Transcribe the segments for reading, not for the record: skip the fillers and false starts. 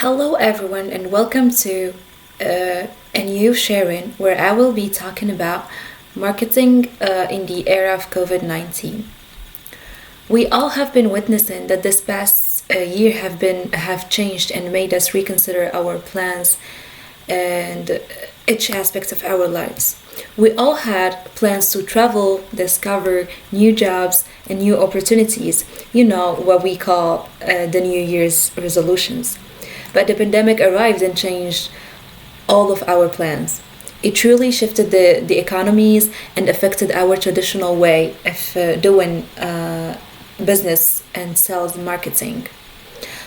Hello, everyone, and welcome to a new sharing where I will be talking about marketing in the era of COVID 19. We all have been witnessing that this past year have changed and made us reconsider our plans and each aspect of our lives. We all had plans to travel, discover new jobs and new opportunities, what we call the New Year's resolutions. But the pandemic arrived and changed all of our plans. It truly shifted the economies and affected our traditional way of doing business and sales marketing.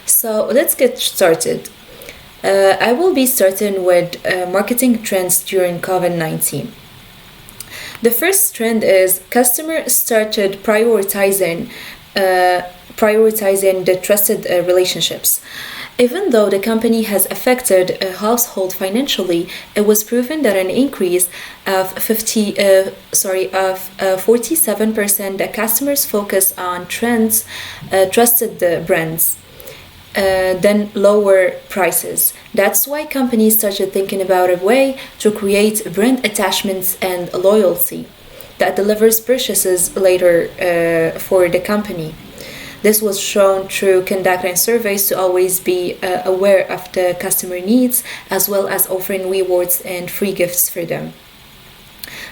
So let's get started. I will be starting with marketing trends during COVID 19. The first trend is customers started prioritizing the trusted relationships. Even though the company has affected a household financially, it was proven that an increase of 47% that customers focus on trends, trusted the brands, then lower prices. That's why companies started thinking about a way to create brand attachments and loyalty that delivers purchases later for the company. This was shown through conducting surveys to always be aware of the customer needs as well as offering rewards and free gifts for them.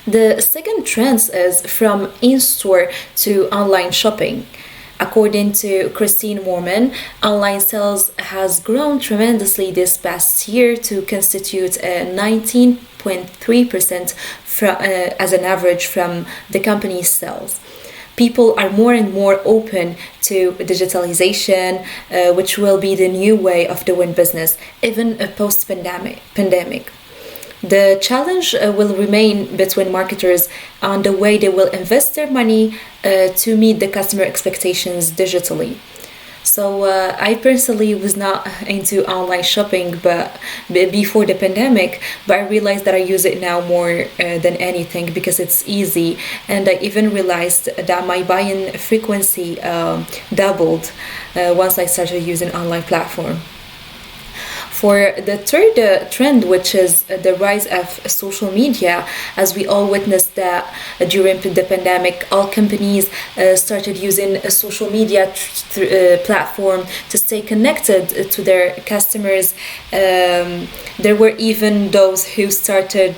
The second trend is from in-store to online shopping. According to Christine Morman, online sales has grown tremendously this past year to constitute 19.3% as an average from the company's sales. People are more and more open to digitalization, which will be the new way of doing business, even post-pandemic. The challenge will remain between marketers on the way they will invest their money to meet the customer expectations digitally. So I personally was not into online shopping, but before the pandemic, but I realized that I use it now more than anything because it's easy, and I even realized that my buying frequency doubled once I started using online platform. For the third trend, which is the rise of social media, as we all witnessed that during the pandemic, all companies started using a social media platform to stay connected to their customers. There were even those who started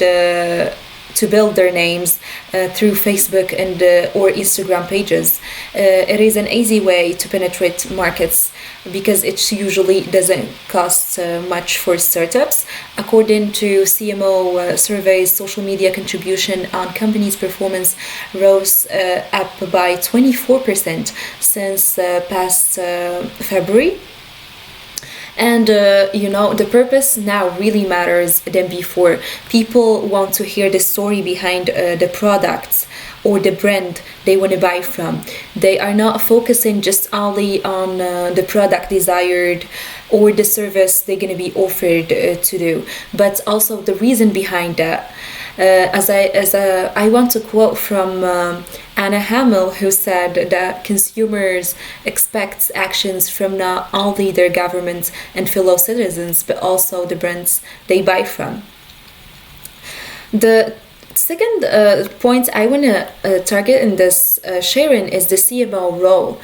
to build their names through Facebook and or Instagram pages. It is an easy way to penetrate markets because it usually doesn't cost much for startups. According to CMO surveys, social media contribution on companies' performance rose up by 24% since past February. And the purpose now really matters than before. People want to hear the story behind the products or the brand they want to buy from. They are not focusing just only on the product desired or the service they're going to be offered to do, but also the reason behind that. I want to quote from Anna Hamel, who said that consumers expect actions from not only their governments and fellow citizens, but also the brands they buy from. The second point I want to target in this sharing is the CMO role.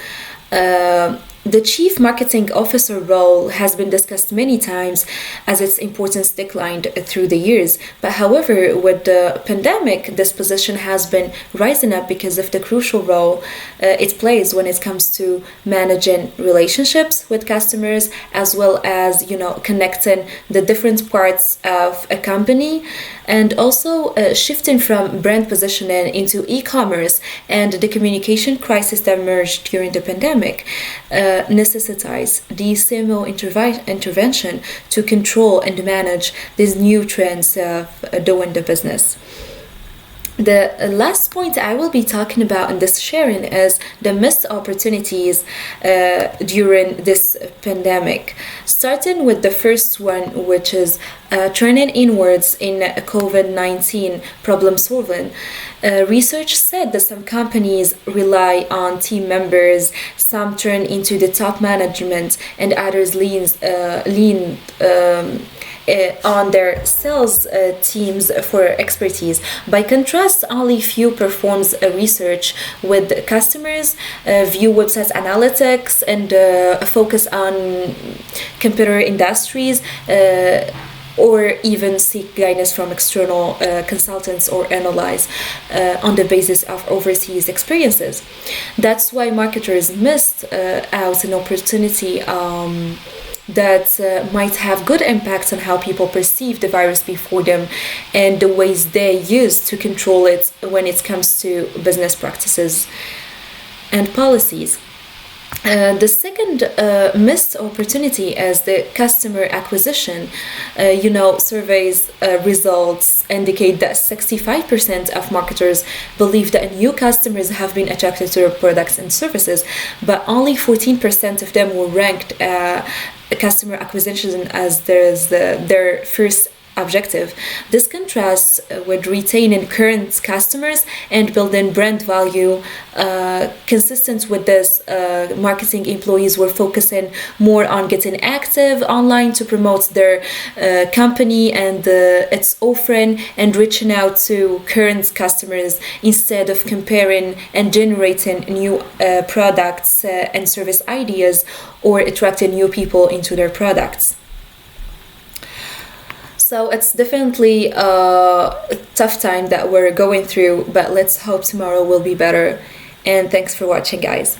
The Chief Marketing Officer role has been discussed many times as its importance declined through the years. But however, with the pandemic, this position has been rising up because of the crucial role it plays when it comes to managing relationships with customers, as well as, connecting the different parts of a company, and also shifting from brand positioning into e-commerce and the communication crisis that emerged during the pandemic. Necessitize the CMO intervention to control and manage these new trends of doing the business. The last point I will be talking about in this sharing is the missed opportunities during this pandemic. Starting with the first one, which is turning inwards in COVID-19 problem solving. Research said that some companies rely on team members, some turn into the top management, and others lean on their sales teams for expertise. By contrast, only few performs research with customers, view website analytics, and focus on computer industries. Or even seek guidance from external consultants or analyze on the basis of overseas experiences. That's why marketers missed out an opportunity that might have good impacts on how people perceive the virus before them and the ways they use to control it when it comes to business practices and policies. The second missed opportunity is the customer acquisition. Surveys results indicate that 65% of marketers believe that new customers have been attracted to their products and services, but only 14% of them were ranked customer acquisition as their first objective. This contrasts with retaining current customers and building brand value. Consistent with this, marketing employees were focusing more on getting active online to promote their company and its offering and reaching out to current customers instead of comparing and generating new products and service ideas or attracting new people into their products. So it's definitely a tough time that we're going through, but let's hope tomorrow will be better. And thanks for watching, guys.